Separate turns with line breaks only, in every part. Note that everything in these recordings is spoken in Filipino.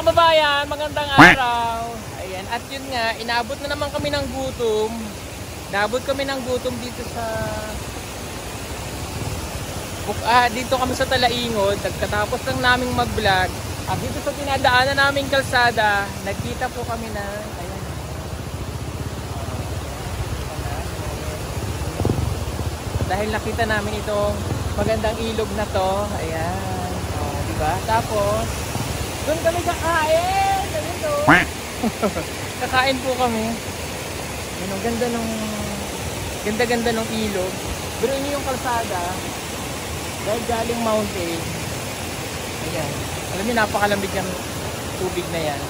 kababayan, magandang araw. Ayan, at yun nga, inaabot na naman kami ng gutom. Naabot kami ng gutom dito sa dito kami sa Talaingod. Nagkatapos lang naming mag-vlog. At dito sa tinadaanan naming kalsada, nagkita po kami na ayan. Dahil nakita namin itong magandang ilog na to. Ayan. Oh, diba? Tapos doon kami kakain. Ganito. Kakain po kami. Ano, ganda ng ilog. Pero yun yung kalsada. Dahil galing mountain. Ayan. Alam niyo, napakalamig ng tubig na yan.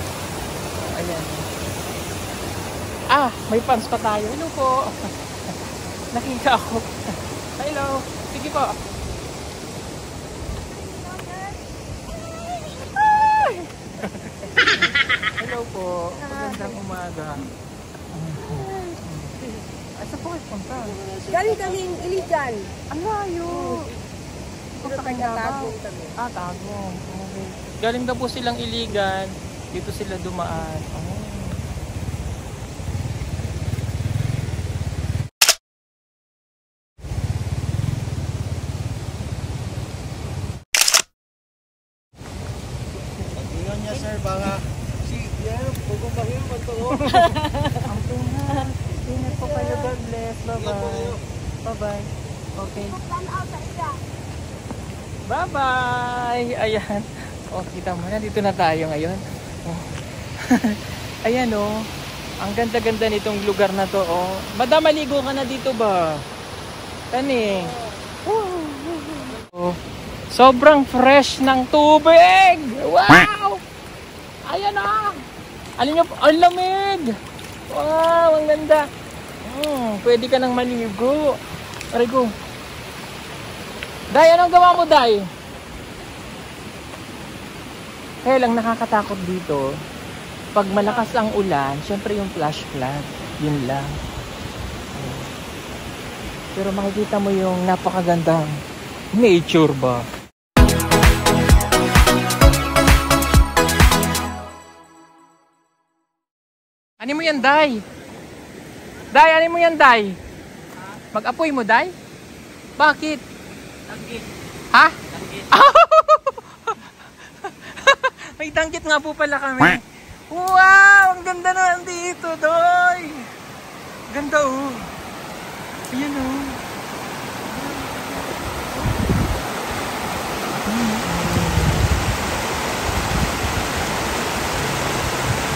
Ayan. May pants pa tayo. Hello po. Nakita ako. Hello. Sige po. Hello po. Magandang umaga. Asa po kayo punta?
Galing kaming Iligan.
Ang layo.
Pero taga-Tagum kami.
Tagum. Okay. Galing na po silang Iligan. Dito sila dumaan.
Ingon niya sir, baka pugong bagyo magturo.
Ang tunga. Ingat po kayo. God bless. Bye-bye. Bye-bye. Okay. Bye-bye! Ayan. O, kita mo na. Dito na tayo ngayon. Ayan o. Ang ganda-ganda nitong lugar na to. O. Madam, maligo ka na dito ba? Kani. Sobrang fresh ng tubig! Wow! Ayan o. Alin nyo po? Ang lamig! Wow! Ang ganda. Pwede ka nang maligo. Arigo. Day, anong gawa mo, Day? Kaya lang nakakatakot dito. Pag malakas ang ulan, syempre yung flash flood. Yun lang. Pero makikita mo yung napakagandang nature ba? Ano mo yan, Day? Day, ano mo yan, Day? Mag-apoy mo, Day? Bakit?
Tanggit.
Ha?
Tanggit.
May tanggit nga po pala kami. Wow! Ang ganda na dito, Doy! Ganda oh. Ayan oh.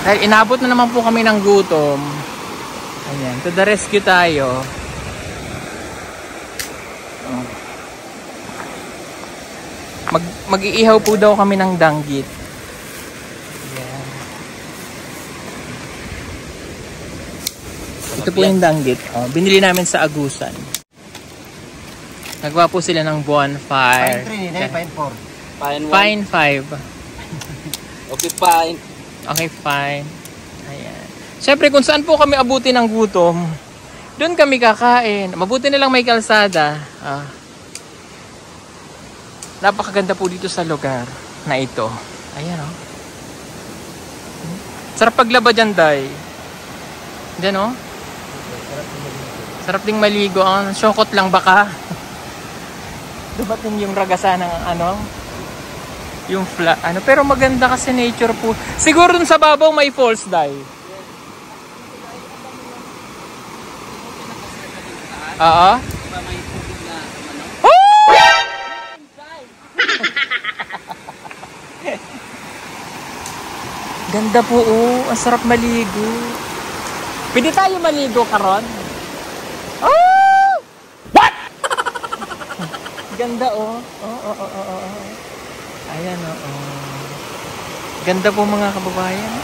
Dahil inabot na naman po kami ng gutom. Ayan, to the rescue tayo. Mag-iihaw po daw kami ng danggit. Ayan. Ito po yung danggit. Binili namin sa Agusan. Nagawa po sila ng bonfire.
Pine 3, Pine 4.
Pine 5.
Okay, fine.
Okay, fine. Ayan. Siyempre, kung saan po kami abuti ng gutom, doon kami kakain. Mabuti nilang may kalsada. Napakaganda po dito sa lugar na ito. Ayan o. Sarap paglaba dyan, Day. Dyan o. Sarap ding maligo. Syokot lang baka. Dumating yung ragasa ng yung pero maganda kasi nature po. Siguro dun sa babaw may falls, Day. Oo. Ganda po oh. Ang sarap maligo. Pwede tayo maligo karon? Oh! What? Ganda oh. Ayan oh. Ganda po mga kababayan.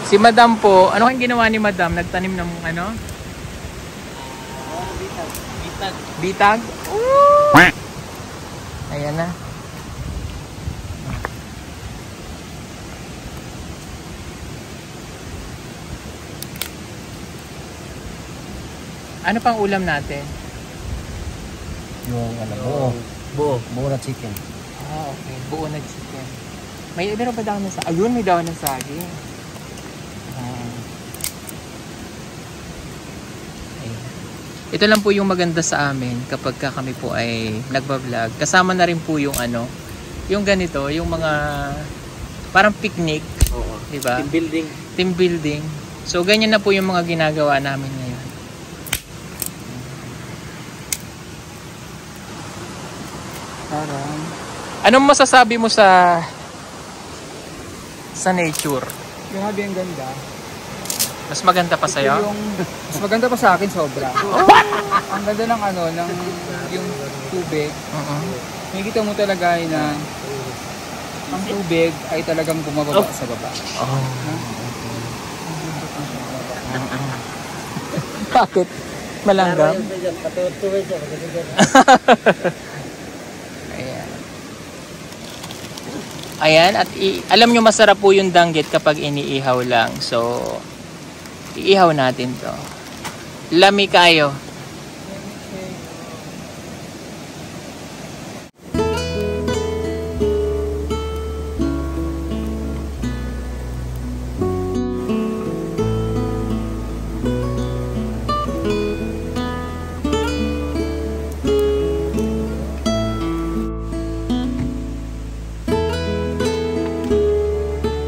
Si Madam po, ano kayong ginawa ni Madam? Nagtanim ng ano? Bitag. Ooh! Ayan na. Ano pang ulam natin?
Yung ano, buo na chicken.
Ah, okay. Buo na chicken. Meron pa daw ng saging? Ayun, may daw ng saging. Ito lang po yung maganda sa amin kapag kami po ay nagbablog. Kasama na rin po yung ano, yung ganito, yung mga parang picnic.
Oo.
Diba?
Team building.
Team building. So, ganyan na po yung mga ginagawa namin ngayon. Anong masasabi mo sa nature?
Grabe ang ganda.
Mas maganda pa sa'yo?
Mas maganda pa sa akin sobra. Ang ganda ng ano, ng yung tubig. Nakikita mo talaga na ang tubig ay talagang bumababa sa baba.
Bakit? Malanggam? Ayan, at alam nyo masarap po yung danggit kapag iniihaw lang. So, iihaw natin to. Lami kayo.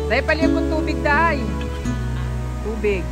Dahil paliw kong tubig, Day. Tubig.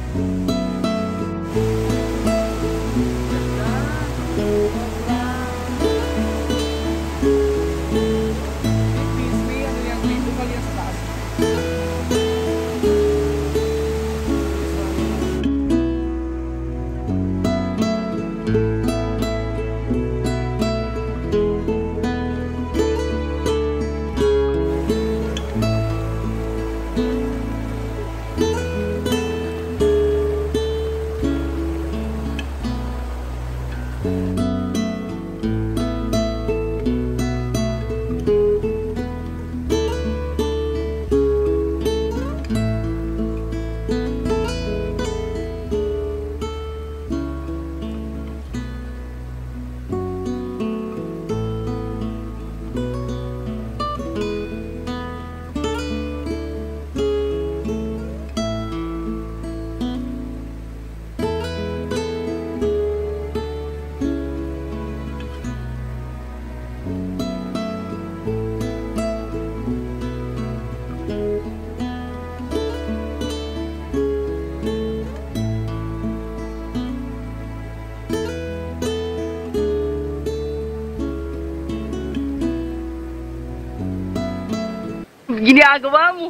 Ginagawa mo.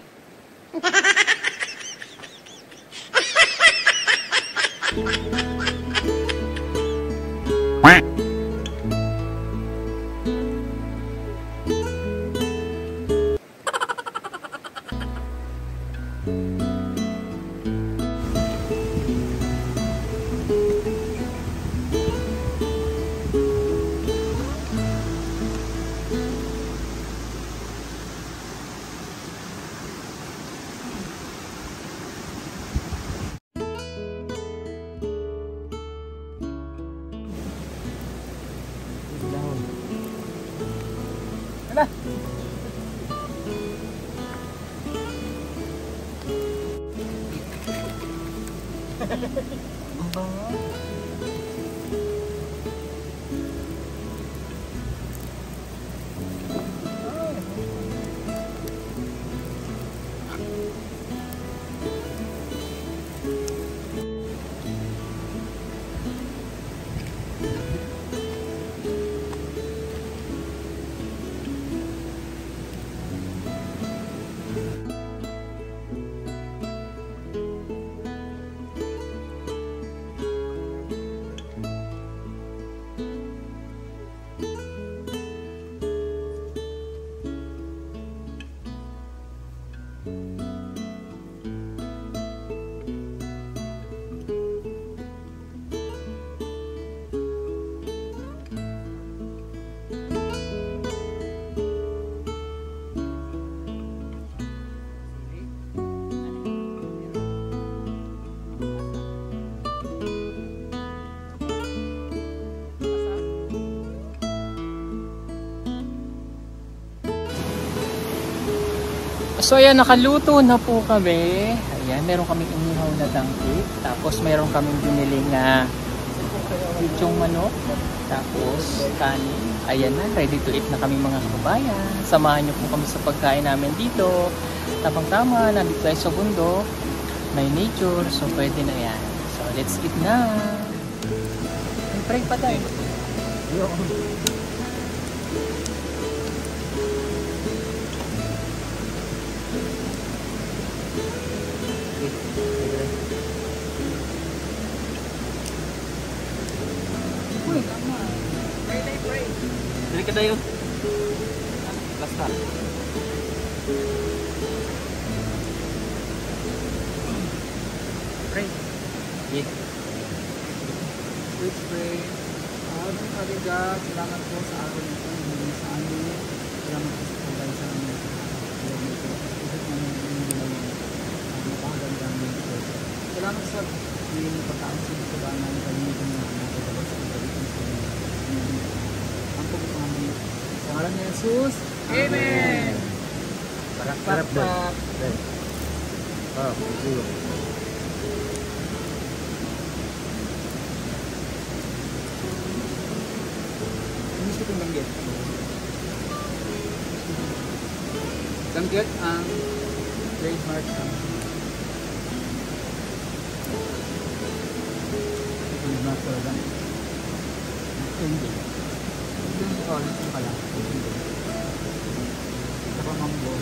So ayan, nakaluto na po kami. Ayan, meron kaming inihaw na dangkit. Tapos meron kaming biniling lechong manok. Tapos kanin. Ayan na, ready to eat na kami mga kabayan. Samahan niyo po kami sa pagkain namin dito. Tamang-tama, nandito tayo sa bundok. May nature, so pwede na yan. So let's eat na. Pray pa tayo.
Dali ka tayo. Basta.
Pray.
Yeah.
Let's pray. Aming Kaliga, salamat po sa araw nito. Hindi sa amin. Salamat po sa pagkain sa amin. Salamat po sa pusit namin ang inyong napakagandang nito. Salamat sa pagkaansin sa banang kalimutan na nakagawa sa pagkain sa amin. Ang pagkakamit. Sa ngalan ni Jesus. Amen!
Sarap din. Siguro.
Gusto kong banggit. Banggit ang trademark ang trademark ko lang. Hindi. Hindi ko alam kung pala. Ito pa manggo.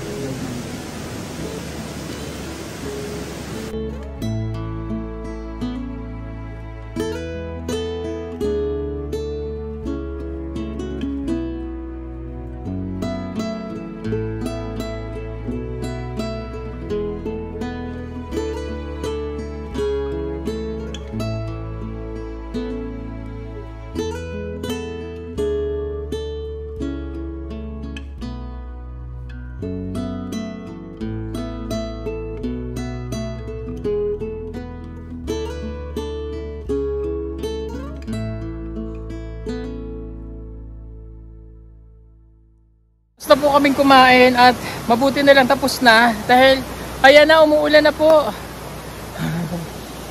Basta po kaming kumain at mabuti na lang tapos na dahil kaya na umuulan na po.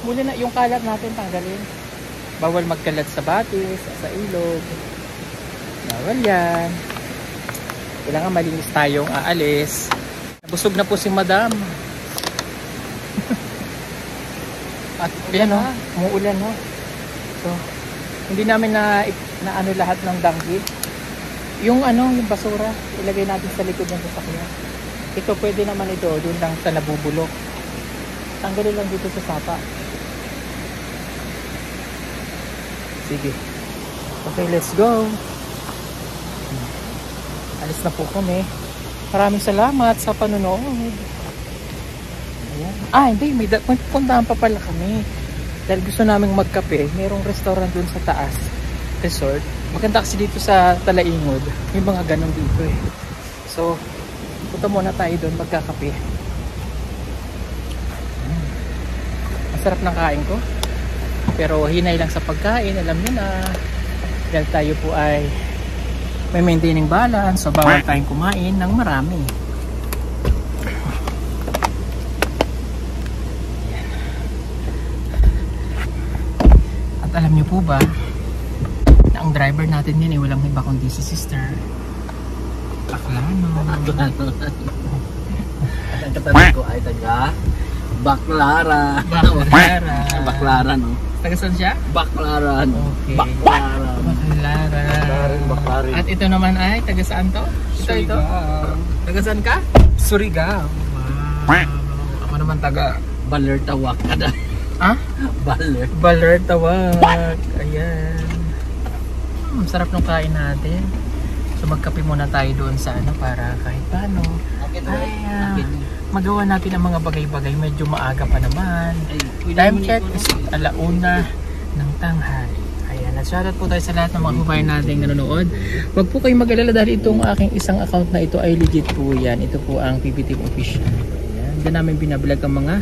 Muli na yung kalat natin tanggalin. Bawal magkalat sa batis, sa ilog. Bawal yan. Kailangan malinis tayong aalis. Busog na po si Madam. At yan o, umuulan o. So, hindi namin na ano lahat ng danggi. Yung yung basura, ilagay natin sa likod ng sasakyan. Ito pwede naman ito, doon lang sa nabubulok. Tanggalin lang dito sa sapa. Sige. Okay, let's go. Alis na po kami. Maraming salamat sa panonood. Ayan. Hindi, may puntahan pa pala kami. Dahil gusto naming magkape, mayroong restaurant doon sa taas. Resort. Maganda kasi dito sa Talaingod. May mga ganun dito eh. So, punta muna tayo doon magkakape. Masarap ng kain ko. Pero hinay lang sa pagkain. Alam niyo na. Dahil tayo po ay may maintaining balance. So, bawal tayong kumain ng marami. At alam niyo po ba, ang driver natin yun walang iba kundi si Sister Baklano.
Ang katabi ko ay taga Baclaran. Baclaran, no?
Taga saan siya?
Baclaran.
Okay.
Baclaran.
Baclaran. At ito naman ay taga saan to? Ito. Taga saan ka?
Surigao.
Wow. Ako naman taga
Baler Tawak.
Ha? Baler Tawak. Ayan. Sarap ng kain natin. So magkape muna tayo doon sa para kahit paano magawa natin ang mga bagay-bagay. Medyo maaga pa naman. Time check is 1:00 ng tanghali. Ayan, shoutout po tayo sa lahat ng mga kabayan natin nanonood. Huwag po kayong mag-alala dahil itong aking isang account na ito ay legit po yan. Ito po ang PBTV Official. Ayan, doon namin binablog ang mga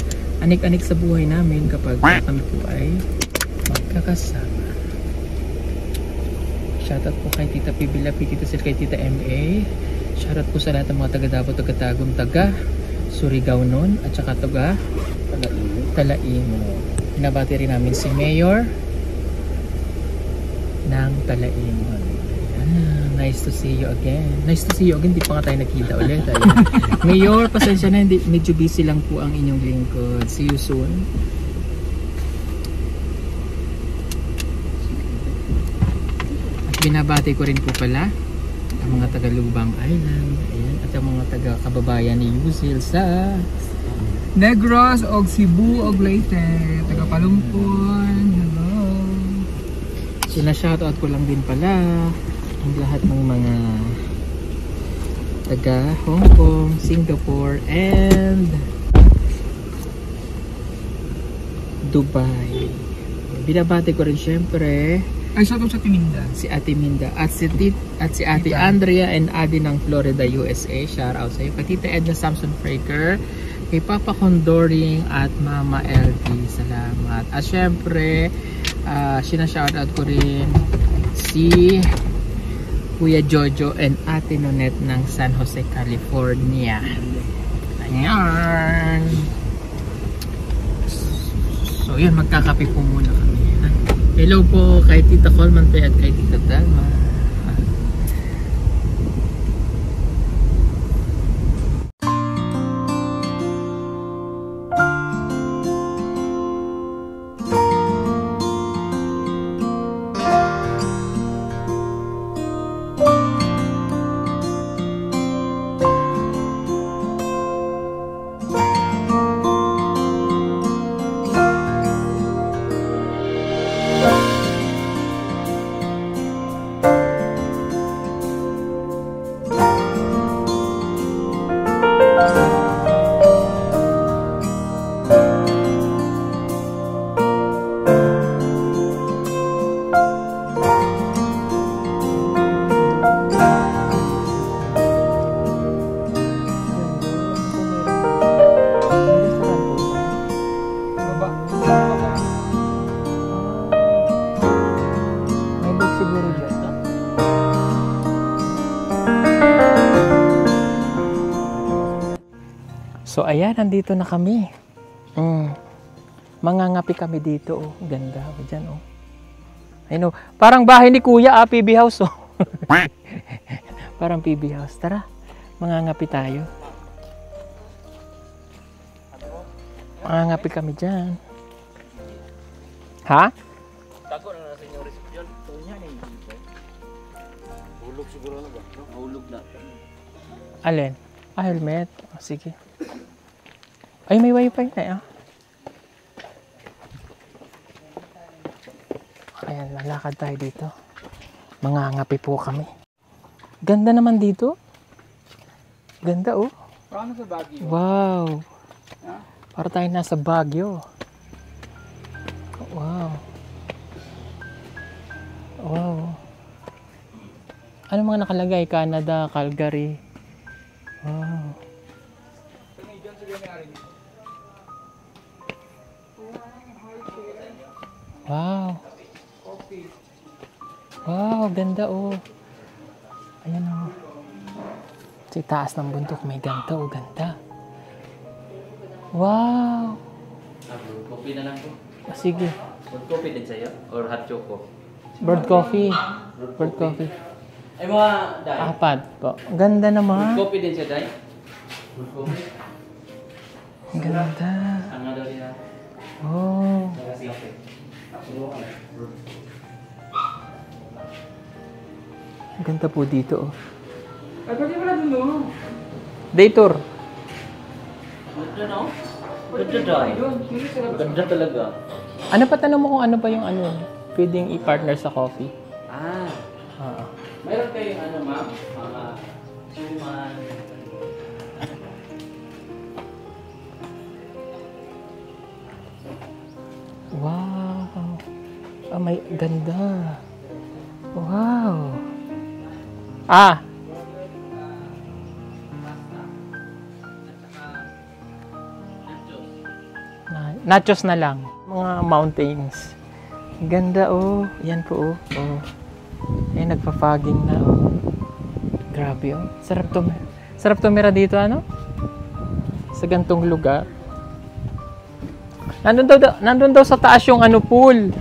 anik-anik sa buhay namin kapag kami po ay magkakasama. Shoutout po kay Tita Pibila, Tita Sil, kay Tita MA. Shoutout po sa lahat ng mga taga Davao, taga Tagum, taga Surigao nun at saka taga Talain. Pinabati rin namin si Mayor ng Talain. Nice to see you again. Nice to see you again. Di pa nga tayo nakita ulit. Mayor, pasensya na. Medyo busy lang po ang inyong lingkod. See you soon. At binabati ko rin po pala ang mga taga Lubang Island. Ayan. At ang mga taga kababayan ni Yuzil sa
Negros, og Cebu, og Leyte, taga Palumpon. Hello.
Sina-shoutout ko lang din pala ang lahat ng mga taga Hong Kong, Singapore, and Dubai. Binabati ko rin syempre
Ay, shoutout sa Timinda.
si Ate Minda at si Ate Andrea and Adi ng Florida, USA. Shoutout sa iyo. Kay Tita Edna Samson Fraker, kay Papa Condoring at Mama LT. Salamat. At syempre, sinashoutout ko rin si Kuya Jojo and Ate Nonet ng San Jose, California. Ayan. So yun, magkakape po muna kami. Hello po kay Tita Coleman at kay Tita Dalma. So ayan, nandito na kami. Mangangapi kami dito. Oh. Ganda. Oh, dyan, oh. Ayun, oh. Parang bahay ni Kuya, PB House. Oh. Parang PB House. Tara, mangangapi tayo. Mangangapi kami dyan. Ha?
Tako na nasa inyo resepsyon. Ito niya ni. Hulog siguro na ba? Hulog na.
Alin? Helmet. Oh, sige. Ay, may wifi na Ayan, lalakad tayo dito. Mangangapi po kami. Ganda naman dito. Ganda, oh.
Paano sa Baguio?
Wow. Para tayo nasa Baguio. Wow. Wow. Ano mga nakalagay? Canada, Calgary. Wow. Wow. Wow, ganda oh. Ayan oh. Sa taas ng bundok may ganda oh, ganda. Wow.
Coffee na lang po.
Sige.
Hot coffee din sa'yo? Or hot choco?
Bird coffee. Bird coffee.
Ay mga Day.
Apat po. Ganda naman.
Hot coffee din siya, Day? Hot coffee?
Ang ganda.
Ang nga daw nila.
Oh. Ang ganda po dito oh.
Ay, pwede pala dun oh.
Day tour.
Ganda no? Ganda, Day. Ganda talaga.
Ano pa tanong mo kung ano pa yung ano pwedeng i-partner sa coffee? Oo.
Mayroon kayong ano, ma'am? Mga suman.
Wow. Ah, may ganda. Wow. Ah. Nachos na lang. Mga mountains. Ganda oh. Yan po oh. Oh. Ay, nagpa-fogging na oh. Grabe oh. Sarap tumira dito ano? sa gantong lugar. Nandun daw sa taas yung ano pool.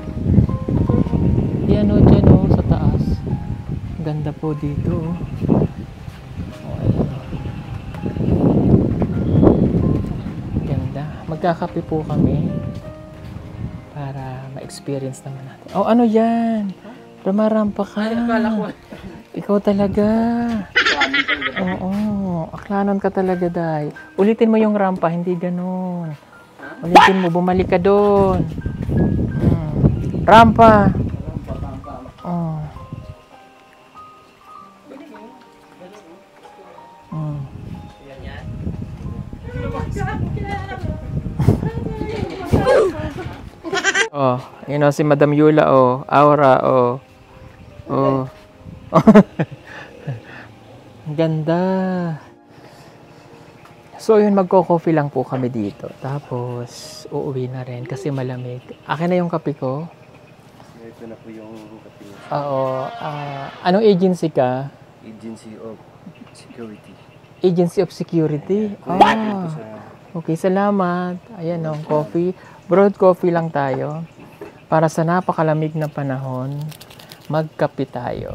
Yan o, dyan o, sa taas. Ganda po dito. Ganda. Magkakape po kami para ma-experience naman natin. Oh, ano yan? Rumarampa ka. Ikaw talaga. Oo, aklanon ka talaga, Day. Ulitin mo yung rampa, hindi ganun. Ulitin mo, bumalik ka doon. Rampa. Oh. Oh, yun o, si Madam Yula, oh. Aura, oh. Oh. Ang ganda. So, yun, magko-coffee lang po kami dito. Tapos, uuwi na rin kasi malamig. Akin na yung kape ko.
Ito na po yung kape.
Oo. Anong agency ka?
Agency of Security.
Agency of Security? Ah. Okay, salamat. Ayan o, coffee. Brewed coffee lang tayo. Para sa napakalamig na panahon, magkape tayo.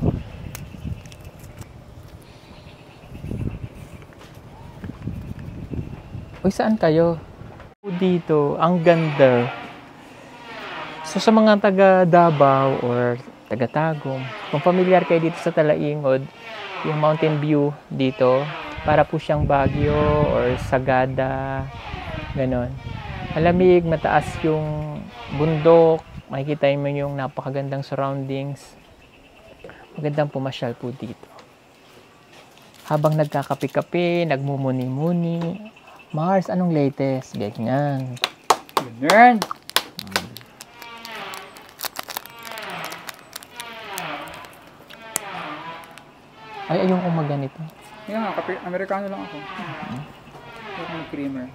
Uy, saan kayo? Dito, ang ganda. So, sa mga taga Davao or taga Tagum, kung familiar kayo dito sa Talaingod, yung mountain view dito, para po siyang Baguio or Sagada, ganon. Malamig, mataas yung bundok, makikita mo yung napakagandang surroundings. Magandang pumasyal po dito. Habang nagkakape-kape, nagmumuni-muni, Mars, anong latest? Ganyan.
Ganyan.
Ay, ayun kong magganito.
Yan nga, kape, Amerikano lang ako. Huwag ng creamer.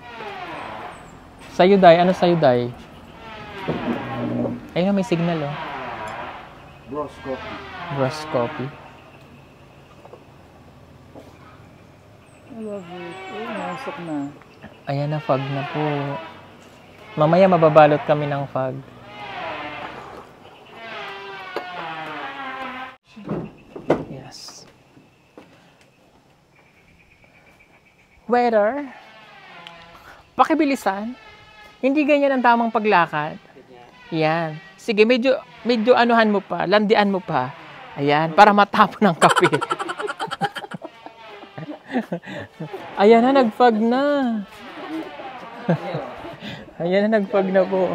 Sa'yo, Day. Ano sa'yo, Day? Ayun, may signal, oh.
Bros Coffee.
Bros Coffee.
I love it. Oh, nasok na.
Ayan na, fog na po. Mamaya mababalot kami ng fog. Yes. Waiter, pakibilisan. Hindi ganyan ang tamang paglakad. Yan. Sige, medyo anuhan mo pa, landian mo pa. Ayan, para matapon ang kape. Ayan na, nag-fog na. Ayan na, nag-fog na po.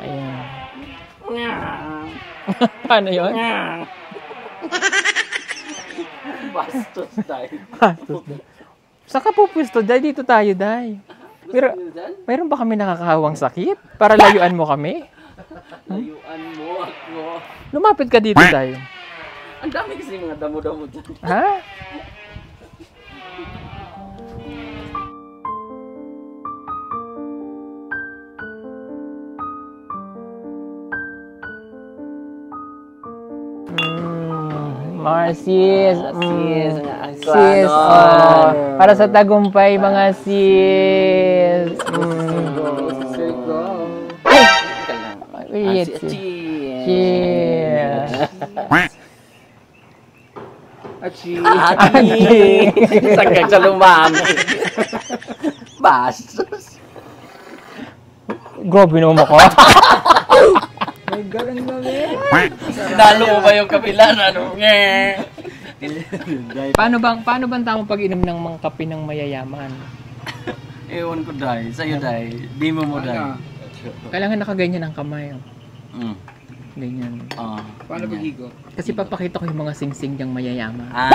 Ayan. Paano yun?
Bastos tayo.
Bastos na. Saan ka po pwesto, Day? Dito tayo, Day. Mayroon ba kami nakakahawang sakit? Para layuan mo kami?
Layuan mo ako.
Lumapit ka dito, Day.
Ang dami kasi mga damo-damo dyan.
Ha? Mga sis. Sis. Oh, para sa tagumpay, mga sis. Cheers.
Achi.
Sagad sa lumami. Bastos.
Grabe naman ako.
May galing na rin.
Sinalo mo ba yung kapilan? Ano?
Paano bang tamang pag-inom ng mga kape ng mayayaman?
Ewan ko, Day. Sa'yo, Day. Dimo mo, Day.
Kailangan nakaganyan ang kamay. Oh. Ganyan.
Paano pag-higo?
Kasi papakita ko yung mga sing-sing niyang mayayaman.
Ah.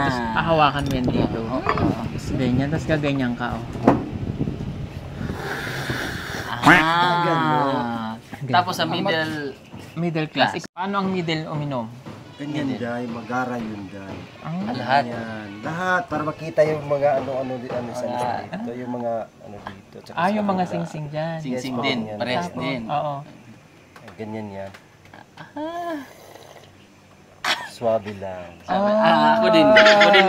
Tapos ahawakan mo yan dito. Tapos ganyan. Tapos gaganyan ka. Oh.
Tapos sa
Middle class. Paano ang middle uminom?
Ganyan, Day. Magara yun, Day.
lahat.
Yan. Lahat. Para makita yung mga ano sa dito. Yung mga ano dito. Tsaka
Yung
sa
mga
baba.
sing-sing dyan.
Sing-sing
Yes,
din.
yan.
Pares din.
Oo.
Ganyan yan. So, swabe lang.
Ako din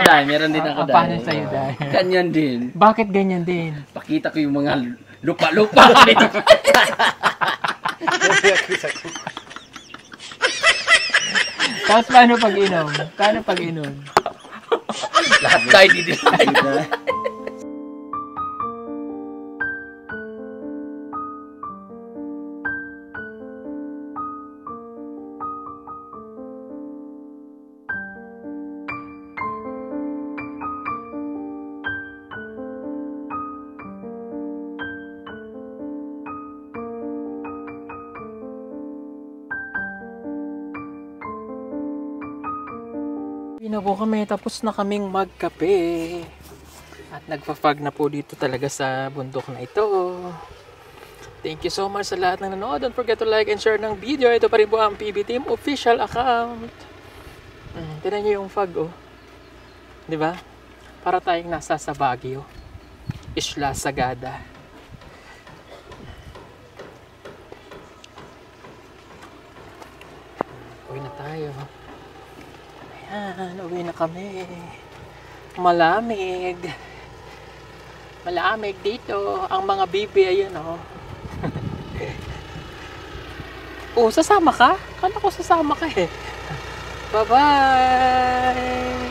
dahil. Meron din ako dahil.
Paano sa'yo dahil?
Ganyan din.
Bakit ganyan din?
Pakita ko yung mga lupa-lupa dito.
Tapos paano pag-inom?
Lahat tayo dito.
Na po kami, tapos na kaming magkape. At nagpa-fog na po dito talaga sa bundok na ito. Thank you so much sa lahat ng nanood. Don't forget to like and share ng video. Ito pa rin po ang PB Team official account. Tignan nyo yung fog, oh. Diba? Para tayong nasa sa Baguio. Isla Sagada. Uwi na tayo. Ayan, uwi na kami. Malamig. Malamig dito. Ang mga bibi, ayun, oh. Oh, sasama ka? Kala ko sasama ka eh. Bye-bye!